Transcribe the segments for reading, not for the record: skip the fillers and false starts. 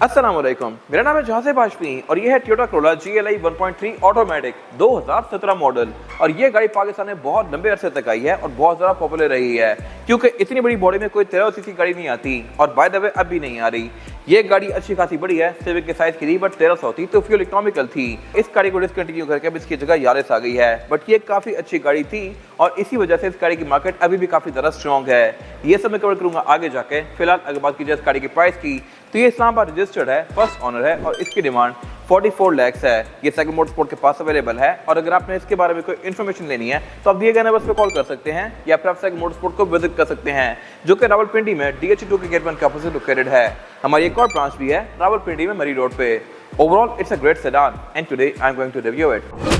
अस्सलामुअलैकुम, मेरा नाम है जहासे बाजपेयी और ये है Toyota Corolla GLI 1.3 automatic 2017 model. और ये गाड़ी पाकिस्तान में बहुत लंबे अरसे तक आई है और बहुत ज़्यादा पॉपुलर रही है क्योंकि इतनी बड़ी बॉडी में कोई 13 सीसी गाड़ी नहीं आती और बाय द वे अब भी नहीं आ रही। ये गाड़ी अच्छी खासी बड़ी है, सिविक के साइज की थी बट 1300 थी तो फ्यूल इकोनॉमिकल थी। इस गाड़ी को डिसकंटिन्यू करके अब इसकी जगह यारिस आ गई है, बट ये काफ़ी अच्छी गाड़ी थी और इसी वजह से इस गाड़ी की मार्केट अभी भी काफ़ी ज़्यादा स्ट्रॉन्ग है। ये सब मैं कवर करूँगा आगे जाके। फिलहाल अगर बात की जाए इस गाड़ी की प्राइस की तो ये इस्लामाबाद रजिस्टर्ड है, फर्स्ट ऑनर है और इसकी डिमांड 44 लाख है। ये साइकिल मोटरस्पोर्ट के पास अवेलेबल है और अगर आपने इसके बारे में कोई इन्फॉर्मेशन लेनी है तो आप दिए गए नंबर पर कॉल कर सकते हैं या फिर आप साइकिल मोटरस्पोर्ट को विजिट कर सकते हैं जो कि रावलपिंडी में DH2 के गेट 1 के अपोजिट लोकेटेड है। हमारी एक और ब्रांच भी है रावलपिंडी में मरी रोड पे। Overall it's a great sedan and today I am going to review it.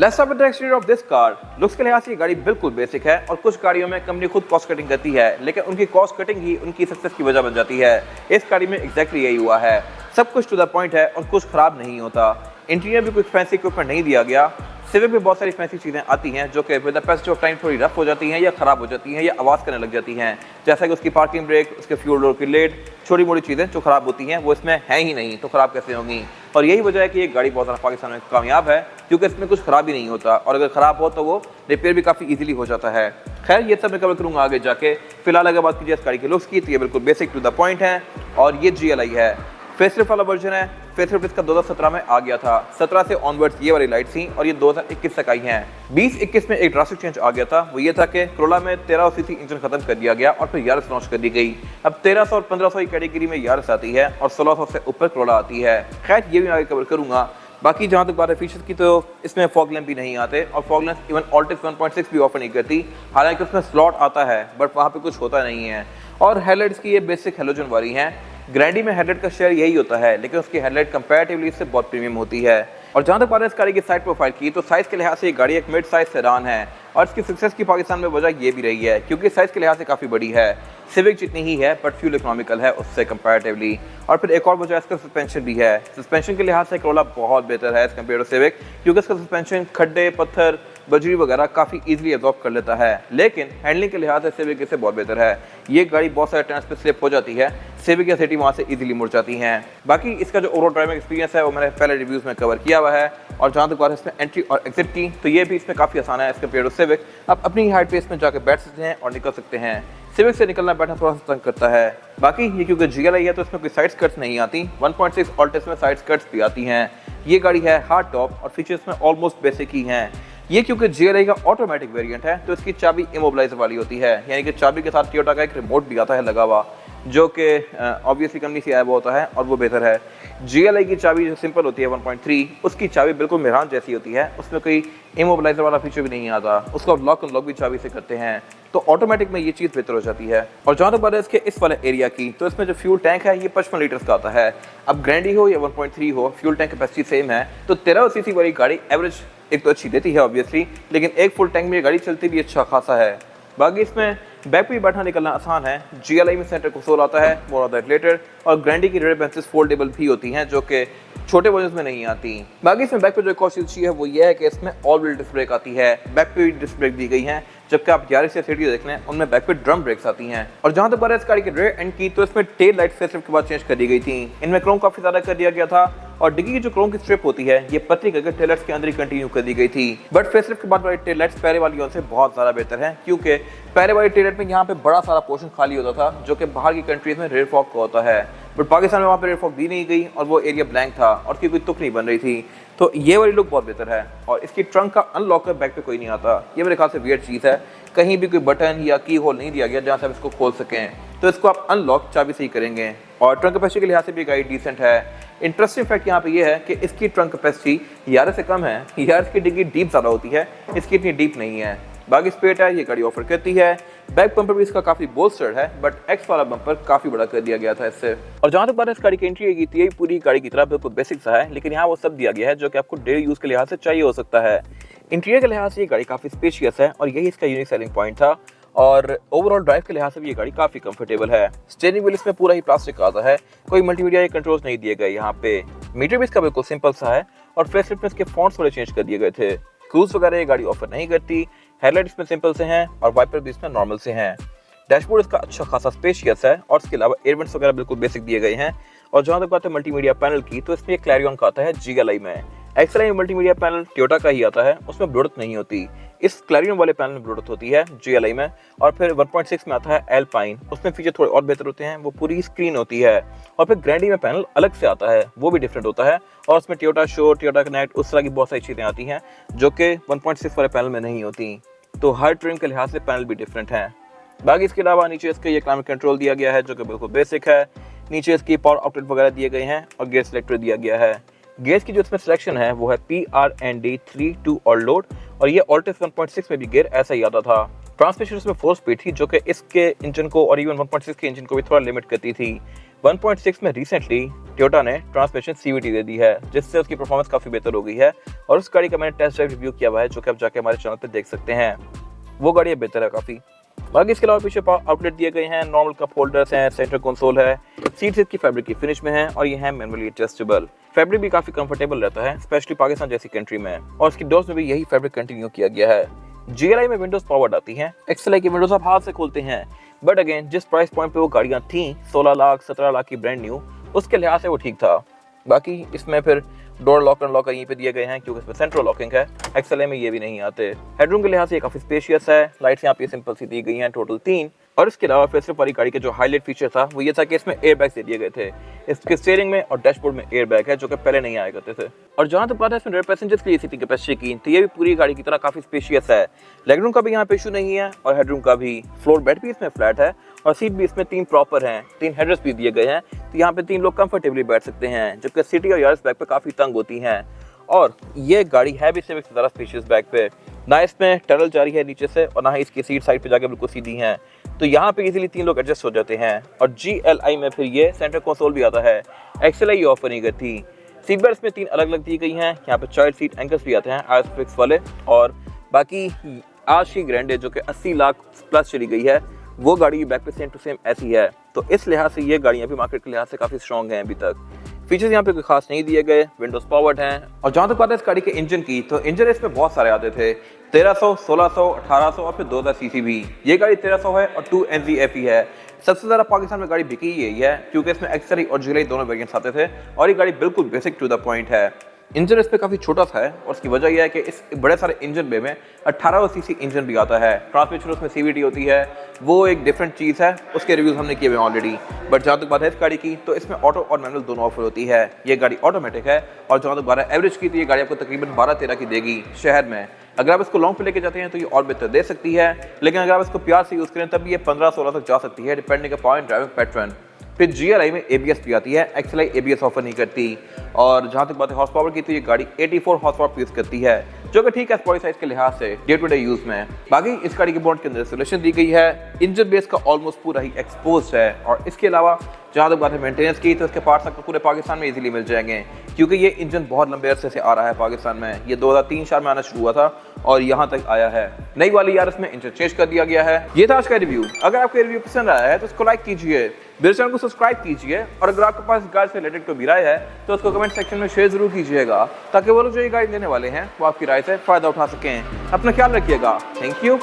Let's start with the exterior of this car. Looks के लिहाज से ये गाड़ी बिल्कुल बेसिक है और कुछ गाड़ियों में कंपनी खुद कॉस्ट कटिंग करती है, लेकिन उनकी कॉस्ट कटिंग ही उनकी सक्सेस की वजह बन जाती है। इस गाड़ी में एग्जैक्टली यही हुआ है। सब कुछ टू द पॉइंट है और कुछ खराब नहीं होता। इंटीरियर भी कुछ फैंसी इक्विपमेंट नहीं दिया गया। सिविक में बहुत सारी फैंसी चीज़ें आती हैं जो कि with the passage of time थोड़ी रफ हो जाती हैं या ख़राब हो जाती हैं या आवाज़ करने लग जाती हैं, जैसा कि उसकी पार्किंग ब्रेक, उसके फ्यूल डोर की लेड, छोटी मोटी चीज़ें जो ख़राब होती हैं वो इसमें हैं ही नहीं, तो ख़राब कैसे होंगी। और यही वजह है कि ये गाड़ी बहुत ज़्यादा पाकिस्तान में कामयाब है क्योंकि इसमें कुछ ख़राब ही नहीं होता और अगर ख़राब हो तो वो रिपेयर भी काफ़ी ईजिली हो जाता है। खैर ये सब मैं कवर करूँगा आगे जाके। फिलहाल अगर बात कीजिए इस गाड़ी के लुक्स की तो ये बिल्कुल बेसिक टू द पॉइंट है और ये GLI है। फेसलिफ्ट वाला वर्जन है। फेसलिफ्ट इसका 2017 में आ गया था। 17 से ऑनवर्ड्स ये वाली लाइट थी और ये 2021 तक आई हैं। 20-21 में एक ड्रास्टिक चेंज आ गया था, वो ये था कि कोरोला में 1300 सीसी इंजन खत्म कर दिया गया और फिर यारिस लॉन्च कर दी गई। अब 1300 और 1500 की कैटेगरी में यारिस आती है और 1600 से ऊपर कोरोला आती है। खैर ये भी मैं आगे कवर करूँगा। बाकी जहाँ तक बात है फीचर्स की तो इसमें फॉग लैंप भी नहीं आते और फॉग लैंप इवन ऑल्टेक्स 1.6 भी ऑफर नहीं करती, हालांकि उसमें स्लॉट आता है बट वहाँ पे कुछ होता नहीं है। और हेडलाइट्स की ये बेसिक हेलोजन वाली हैं। ग्रैंडी में हेडलाइट का शेयर यही होता है, लेकिन उसकी हेडलाइट कंपैरेटिवली इससे बहुत प्रीमियम होती है। और जहाँ तक बात है इस गाड़ी की साइड प्रोफाइल की तो साइज़ के लिहाज से ये गाड़ी एक मिड साइज सेडान है और इसकी सक्सेस की पाकिस्तान में वजह ये भी रही है क्योंकि साइज़ के लिहाज से काफ़ी बड़ी है। सिविक जितनी ही है बट फ्यूल इकोनॉमिकल है उससे कंपैरेटिवली। और फिर एक और वजह इसका सस्पेंशन भी है। सस्पेंशन के लिहाज से कोरोला बहुत बेहतर है एज कम्पेयर टू सिविक क्योंकि इसका सस्पेंशन खड्डे, पत्थर, बजरी वगैरह काफ़ी इजीली एब्जॉर्ब कर लेता है, लेकिन हैंडलिंग के लिहाज से सिविक इससे बहुत बेहतर है। ये गाड़ी बहुत सारे टर्न्स पे स्लिप हो जाती है, सिविक या सिटी वहाँ से इजीली मुड़ जाती हैं। बाकी इसका जो ओवरऑल ड्राइविंग एक्सपीरियंस है वो मैंने पहले रिव्यूज़ में कवर किया हुआ है। और जहाँ तक बात है इसमें एंट्री और एग्जिट की तो ये भी इसमें काफ़ी आसान है एज कम्पेयर टू सिविक। आप अपनी हाइट पे इसमें जाकर बैठ सकते हैं और निकल सकते हैं। सिविक से निकलना बैठना थोड़ा सा तंग करता है। बाकी ये क्योंकि GLI है तो इसमें कोई साइड स्कर्ट्स नहीं आती। 1.6 ऑल्टेक्स में साइड स्कर्ट्स भी आती हैं। ये गाड़ी है हार्ड टॉप और फीचर्स में ऑलमोस्ट बेसिक ही हैं। ये क्योंकि GLI का ऑटोमेटिक वेरिएंट है तो इसकी चाबी इमोबिलाइजर वाली होती है, यानी कि चाबी के साथ टोयोटा का एक रिमोट भी आता है लगा हुआ जो कि ऑब्वियसली कंपनी से आया हुआ होता है और वो बेहतर है। GLI की चाबी जो सिंपल होती है 1.3 उसकी चाबी बिल्कुल मेहरान जैसी होती है, उसमें कोई इमोबिलाइजर वाला फीचर भी नहीं आता, उसको लॉक अनलॉक भी चाबी से करते हैं तो ऑटोमेटिक में ये चीज़ बेहतर हो जाती है। और जहाँ तक बात है इसके इस वाले एरिया की तो इसमें जो फ्यूल टैंक है ये 55 लीटर्स का आता है। अब ग्रैंडी हो या 1.3 हो, फ्यूल टैंक कैपेसिटी सेम है तो 1300 सीसी वाली गाड़ी एवरेज एक तो अच्छी देती है ऑब्वियसली, लेकिन एक फुल टैंक में ये गाड़ी चलती भी अच्छा खासा है। बाकी इसमें बैक पे बैठना निकलना आसान है। GLI में सेंटर कंसोल आता है, मोर ऑफ दैट लेटर। और ग्रैंडी की रेयर बेंचेस फोल्डेबल भी होती हैं जो कि छोटे वर्जन में नहीं आती। बाकी इसमें बैक पे जो एक और चीज़ है वो ये है कि इसमें ऑल व्हील डिस्क ब्रेक आती है, बैक पे भी डिस्क ब्रेक दी गई है, जबकि आप यारिस या सिटी देख लें उनमें बैक पे ड्रम ब्रेक्स आती हैं। और जहाँ तक बात है इस गाड़ी के रेयर एंड की तो इसमें टेल लाइट फेसलिफ्ट के बाद चेंज कर दी गई थी। इनमें क्रोम काफ़ी ज़्यादा कर दिया गया था और डिग्गी की जो क्रोम की स्ट्रिप होती है ये पतली करके टेल लाइट्स के अंदर ही कंटिन्यू कर दी गई थी। बट फेसलिफ्ट के बाद वाली टेल लाइट्स पहले वाली से बहुत ज़्यादा बेहतर है क्योंकि पहले वाली टेल लाइट में यहाँ पे बड़ा सारा पोर्शन खाली होता था जो कि बाहर की कंट्रीज में रेयर फॉग का होता है, बट पाकिस्तान में वहाँ पे रेयर फॉग दी नहीं गई और वो एरिया ब्लैंक था और उसकी कोई तुक नहीं बन रही थी। तो ये वाली लुक बहुत बेहतर है। और इसकी ट्रंक का अनलॉकर बैक पे कोई नहीं आता, ये मेरे ख्याल से वियर्ड चीज़ है। कहीं भी कोई बटन या की होल नहीं दिया गया जहाँ से आप इसको खोल सकें, तो इसको आप अनलॉक चाबी से ही करेंगे। और ट्रंक कैपेसिटी के लिहाज से भी गाड़ी डिसेंट है। इंटरेस्टिंग फैक्ट यहाँ पे ये है कि इसकी ट्रंक कैपेसिटी यारिस से कम है। यारिस की डिग्गी डीप ज़्यादा होती है, इसकी इतनी डीप नहीं है। बाकी स्पेट है ये गाड़ी ऑफर करती है। बैक बम्पर भी इसका काफ़ी बोल्स्टर्ड है बट एक्स वाला बम्पर काफ़ी बड़ा कर दिया गया था इससे। और जहाँ तक बात है इस गाड़ी की इंटीरियर की थी, ये पूरी गाड़ी की तरह बिल्कुल बेसिक सा है, लेकिन यहाँ वो सब दिया गया है जो कि आपको डेली यूज़ के लिहाज से चाहिए हो सकता है। इंटीरियर के लिहाज से ये गाड़ी काफ़ी स्पेशियस है और यही इसका यूनिक सेलिंग पॉइंट था। और ओवरऑल ड्राइव के लिहाज से भी ये गाड़ी काफ़ी कंफर्टेबल है। स्टीयरिंग व्हील इसमें पूरा ही प्लास्टिक का आता है, कोई मल्टीमीडिया या कंट्रोल्स नहीं दिए गए यहाँ पे। मीटर भी इसका बिल्कुल सिंपल सा है और फेसलिफ्ट में इसके फॉन्ट्स थोड़े चेंज कर दिए गए थे। क्रूज वगैरह ये गाड़ी ऑफर नहीं करती। हेडलाइट इसमें सिंपल से हैं और वाइपर भी इसमें नॉर्मल से हैं। डैशबोर्ड इसका अच्छा खासा स्पेशियस है और इसके अलावा एयर वेंट्स वगैरह बिल्कुल बेसिक दिए गए हैं। और जहां तक बात है मल्टीमीडिया पैनल की, तो इसमें क्लैरियन का आता है GLI में। XLI में मल्टीमीडिया पैनल टोयोटा का ही आता है, उसमें ब्लूटूथ नहीं होती। इस क्लैरियन वाले पैनल में ब्लूटूथ होती है GLI में। और फिर 1.6 में आता है एल्पाइन, उसमें फीचर थोड़े और बेहतर होते हैं, वो पूरी स्क्रीन होती है। और फिर ग्रैंडी में पैनल अलग से आता है, वो भी डिफरेंट होता है। और उसमें टोयोटा शो, टोयोटा कनेक्ट, उस तरह की बहुत सारी चीज़ें आती हैं जो कि 1.6 वाले पैनल में नहीं होती। तो हर ट्रिम के लिहाज से पैनल भी डिफरेंट हैं। बाकी इसके अलावा नीचे इसके ये क्लाइमेट कंट्रोल दिया गया है जो कि बिल्कुल बेसिक है। नीचे इसकी पावर आउटलेट वगैरह दिए गए हैं और गियर सिलेक्टर दिया गया है। गियर्स की जो इसमें सिलेक्शन है वो है PRND 3, 2 और लोड। और ये ऑल्टिस 1.6 में भी गियर ऐसा ही आता था। ट्रांसमिशन इसमें 4 स्पीड थी जो कि इसके इंजन को और इवन 1.6 के इंजन को भी थोड़ा लिमिट करती थी। 1.6 में रिसेंटली टोयोटा ने ट्रांसमिशन CVT दे दी है, जिससे उसकी परफॉर्मेंस काफ़ी बेहतर हो गई है। और उस गाड़ी का मैंने टेस्ट ड्राइव रिव्यू किया हुआ है जो कि आप जाके हमारे चैनल पर देख सकते हैं। वो गाड़ी बेहतर है काफ़ी। बाकी इसके अलावा पीछे आउटलेट दिए गए हैं, नॉर्मल कप होल्डर्स हैं, सेंटर कंसोल है, सीट्स की फैब्रिक की फिनिश में है और ये है मैनुअली एडजस्टेबल। फैब्रिक भी काफी कंफर्टेबल रहता है, स्पेशली पाकिस्तान जैसी कंट्री में। और इसकी डोर्स में भी यही फैब्रिक कंटिन्यू किया गया है। GLI में विंडोज पावर्ड आती हैं, XLI की विंडोज आप हाथ से खोलते हैं। बट अगेन जिस प्राइस पॉइंट पे वो गाड़ियां थी 16 लाख 17 लाख की ब्रांड न्यू, उसके लिहाज से वो ठीक था। बाकी इसमें फिर डोर लॉक एंड लॉकर यहीं पे दिए गए हैं क्योंकि इसमें सेंट्रल लॉकिंग है। XLI में ये भी नहीं आते। हेडरूम के लिहाज से ये काफी स्पेशियस है। लाइट्स यहाँ पे सिंपल सी दी गई हैं, टोटल 3। और इसके अलावा फेसलिफ्ट वाली गाड़ी के जो हाईलाइट फीचर था वो ये था कि इसमें एयर बैग दे दिए गए थे। इसके स्टीयरिंग में और डैशबोर्ड में एयर बैग है जो कि पहले नहीं आया करते थे। और जहां तक बात है इसमें रेयर पैसेंजर्स की सीटिंग कैपेसिटी की, तो ये भी पूरी गाड़ी की तरह काफी स्पेशियस है। लेगरूम का भी यहाँ पे इशू नहीं है और हेडरूम का भी। फ्लोर बेड भी इसमें फ्लैट है और सीट भी इसमें 3 प्रॉपर हैं। 3 हेडरेस्ट भी दिए गए हैं, तो यहाँ पे 3 लोग कंफर्टेबली बैठ सकते हैं, जबकि सिटी और यारिस बैग पे काफी तंग होती हैं। और ये गाड़ी है भी सिर्फ ज़्यादा स्पेशियस बैक पे, ना इसमें टनल जारी है नीचे से और ना ही इसकी सीट साइड पे जाके बिल्कुल सीधी है, तो यहाँ पे इजीली 3 लोग एडजस्ट हो जाते हैं। और GLI में फिर ये सेंटर कंसोल भी आता है, XLI ये ऑफर नहीं करती। सीट बेल्ट में 3 अलग अलग दी गई हैं, यहाँ पे चाइल्ड सीट एंकर्स भी आते हैं आइसोफिक्स वाले। और बाकी आज की ग्रैंडे जो कि 80 लाख प्लस चली गई है, वो गाड़ी बैक पे सेम टू सेम ऐसी है। तो इस लिहाज से ये गाड़ियाँ भी मार्केट के लिहाज से काफ़ी स्ट्रॉन्ग हैं अभी तक। फीचर्स यहाँ पे कोई खास नहीं दिए गए, विंडोज पावर्ड हैं। और जहाँ तक बात है इस गाड़ी के इंजन की, तो इंजन इसमें बहुत सारे आते थे, 1300, 1600, 1800 और फिर 2000 सीसी भी। ये गाड़ी 1300 है और 2 NZFE है। सबसे ज़्यादा पाकिस्तान में गाड़ी बिकी यही है क्योंकि इसमें XLI और GLI दोनों वेरिएंट्स आते थे और ये गाड़ी बिल्कुल बेसिक टू द पॉइंट है। इंजन इस पर काफ़ी छोटा सा है और उसकी वजह यह है कि इस बड़े सारे इंजन में 1800 सीसी इंजन भी आता है। ट्रांसमिशन उसमें CVT होती है, वो एक डिफरेंट चीज़ है, उसके रिव्यूज़ हमने किए हुए ऑलरेडी। बट जहाँ तक बात है इस गाड़ी की, तो इसमें ऑटो और मैनुअल दोनों ऑफर होती है। ये गाड़ी ऑटोमेटिक है और जहाँ तक बात है एवरेज की, तो ये गाड़ी आपको तकरीबन 12-13 की देगी शहर में। अगर आप इसको लॉन्ग पे लेके जाते हैं तो ये और बेहतर दे सकती है, लेकिन अगर आप इसको प्यार से यूज़ करें तब ये 15-16 तक जा सकती है, डिपेंडिंग अपॉन ड्राइविंग पैटर्न। फिर GLI में ABS भी आती है, XLI ABS ऑफर नहीं करती। और जहाँ तक बात है हॉर्स पावर की, तो ये गाड़ी 84 हॉर्स पावर यूज़ करती है, जो कि ठीक है स्पॉइल साइज के लिहाज से डे टू डे यूज़ में। बाकी इस गाड़ी के बॉन्ड के अंदर सोल्यूशन दी गई है, इंजन बेस का ऑलमोस्ट पूरा ही एक्सपोज है। और इसके अलावा जहाँ तक बात है मेंटेनेंस की, तो इसके पार्ट्स आपको पूरे पाकिस्तान में इजीली मिल जाएंगे क्योंकि ये इंजन बहुत लंबे अरसे से आ रहा है पाकिस्तान में। ये 2003-4 में आना शुरू हुआ था और यहाँ तक आया है। नई वाली यार इसमें इंजन चेंज कर दिया गया है। ये था आज का रिव्यू। अगर आपको रिव्यू पसंद आया है तो इसको लाइक कीजिए, मेरे चैनल को सब्सक्राइब कीजिए और अगर आपके पास गाड़ी से रिलेटेड कोई भी राय है तो उसको कमेंट सेक्शन में शेयर जरूर कीजिएगा, ताकि वो लोग जो ये गाड़ी लेने वाले हैं वो आपकी राय से फायदा उठा सकें। अपना ख्याल रखिएगा। Thank you.